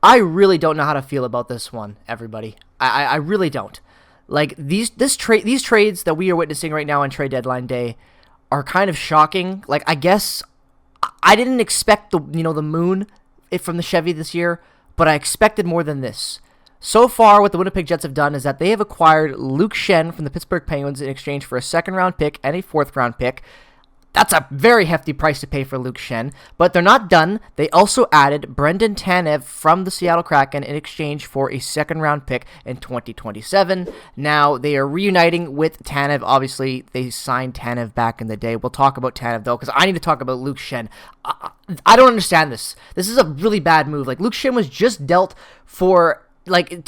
I really don't know how to feel about this one, everybody. I really don't. Like these trades that we are witnessing right now on trade deadline day are kind of shocking. Like I guess I didn't expect the moon from the Chevy this year, but I expected more than this. So far, what the Winnipeg Jets have done is that they have acquired Luke Schenn from the Pittsburgh Penguins in exchange for a second-round pick and a fourth-round pick. That's a very hefty price to pay for Luke Schenn, but they're not done. They also added Brendan Tanev from the Seattle Kraken in exchange for a second-round pick in 2027. Now, they are reuniting with Tanev. Obviously, they signed Tanev back in the day. We'll talk about Tanev, though, because I need to talk about Luke Schenn. I don't understand this. This is a really bad move. Like, Luke Schenn was just dealt for...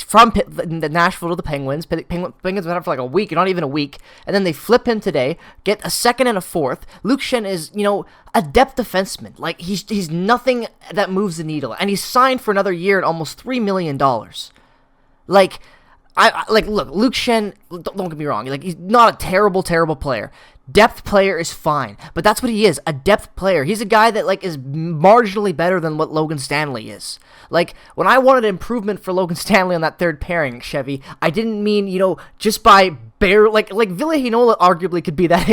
from the Nashville to the Penguins. Penguins have had him for like a week, not even a week. And then they flip him today, get a second and a fourth. Luke Schenn is, a depth defenseman. Like, he's nothing that moves the needle. And he's signed for another year at almost $3 million. Like, look, Luke Schenn, don't get me wrong. Like, he's not a terrible player. Depth player is fine, but that's what he is, a depth player. He's a guy that, like, is marginally better than what Logan Stanley is. Like, when I wanted improvement for Logan Stanley on that third pairing, Chevy, I didn't mean, just by bare, like Ville Heinola arguably could be that,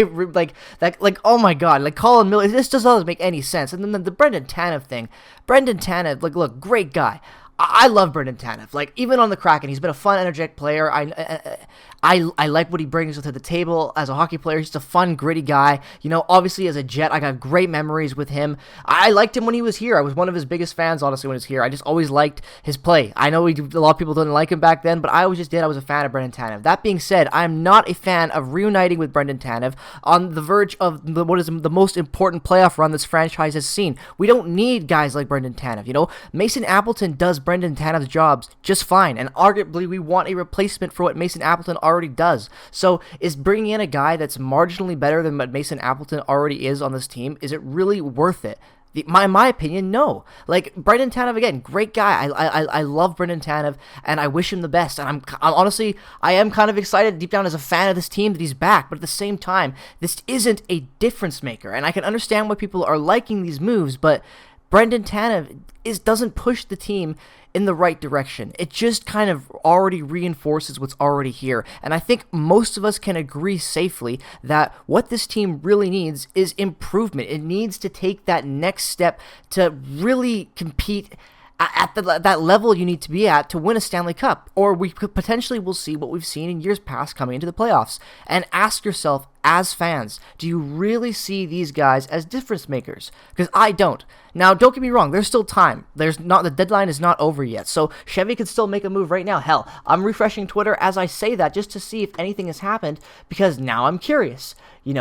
oh my god, like, Colin Miller, this just doesn't make any sense. And then the Brendan Tanev thing, like, look, great guy. I love Brendan Tanev. Like, even on the Kraken, he's been a fun, energetic player. I like what he brings to the table as a hockey player. He's just a fun, gritty guy. Obviously as a Jet, I got great memories with him. I liked him when he was here. I was one of his biggest fans, honestly, when he was here. I just always liked his play. I know a lot of people didn't like him back then, but I always just did. I was a fan of Brendan Tanev. That being said, I'm not a fan of reuniting with Brendan Tanev on the verge of what is the most important playoff run this franchise has seen. We don't need guys like Brendan Tanev. Mason Appleton does Brendan Tanev's jobs just fine, and arguably we want a replacement for what Mason Appleton already does. So is bringing in a guy that's marginally better than what Mason Appleton already is on this team, is it really worth it? In my opinion, no. Like, Brendan Tanev, again, great guy. I love Brendan Tanev, and I wish him the best. And I'm honestly, I am kind of excited deep down as a fan of this team that he's back. But at the same time, this isn't a difference maker. And I can understand why people are liking these moves, but Brendan Tanev doesn't push the team in the right direction. It just kind of already reinforces what's already here. And I think most of us can agree safely that what this team really needs is improvement. It needs to take that next step to really compete at that level you need to be at to win a Stanley Cup. Or we could potentially will see what we've seen in years past coming into the playoffs. And ask yourself, as fans, do you really see these guys as difference makers? Because I don't. Now, don't get me wrong, there's still time. The deadline is not over yet. So Chevy could still make a move right now. Hell, I'm refreshing Twitter as I say that just to see if anything has happened, because now I'm curious. It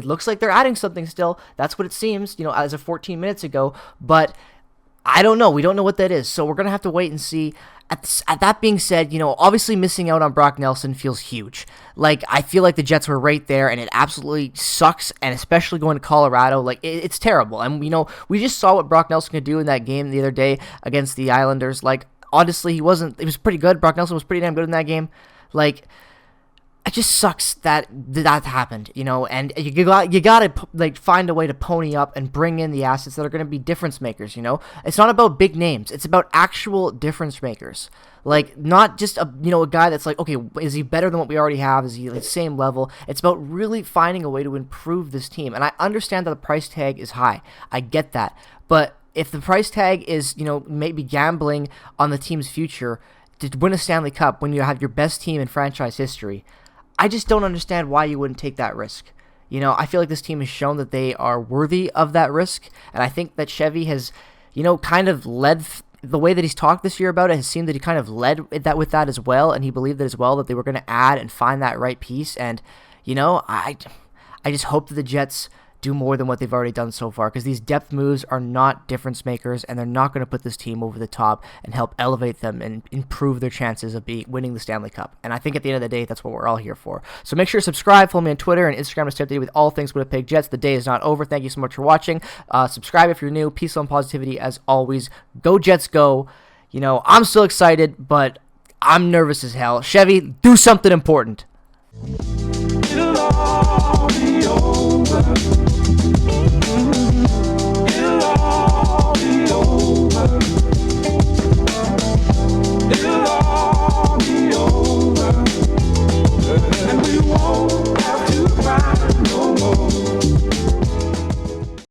looks like they're adding something still. That's what it seems, as of 14 minutes ago. But I don't know. We don't know what that is. So we're going to have to wait and see. At that being said, obviously missing out on Brock Nelson feels huge. Like, I feel like the Jets were right there, and it absolutely sucks, and especially going to Colorado. Like, it's terrible. And, we just saw what Brock Nelson could do in that game the other day against the Islanders. Like, honestly, he was pretty good. Brock Nelson was pretty damn good in that game. Like, it just sucks that happened, and you gotta like find a way to pony up and bring in the assets that are going to be difference makers. It's not about big names; it's about actual difference makers. Like, not just a guy that's like, okay, is he better than what we already have? Is he the same level? It's about really finding a way to improve this team. And I understand that the price tag is high. I get that, but if the price tag is maybe gambling on the team's future to win a Stanley Cup when you have your best team in franchise history, I just don't understand why you wouldn't take that risk. I feel like this team has shown that they are worthy of that risk, and I think that Chevy has, kind of led the way that he's talked this year about it has seemed that he kind of led with that as well, and he believed that as well that they were going to add and find that right piece. And I just hope that the Jets do more than what they've already done so far, because these depth moves are not difference makers, and they're not going to put this team over the top and help elevate them and improve their chances of winning the Stanley Cup. And I think at the end of the day, that's what we're all here for. So make sure to subscribe, follow me on Twitter and Instagram to stay updated with all things Winnipeg Jets. The day is not over. Thank you so much for watching. Subscribe if you're new. Peace, love, and positivity as always. Go Jets, go. I'm still excited, but I'm nervous as hell. Chevy, do something important. It'll all be over.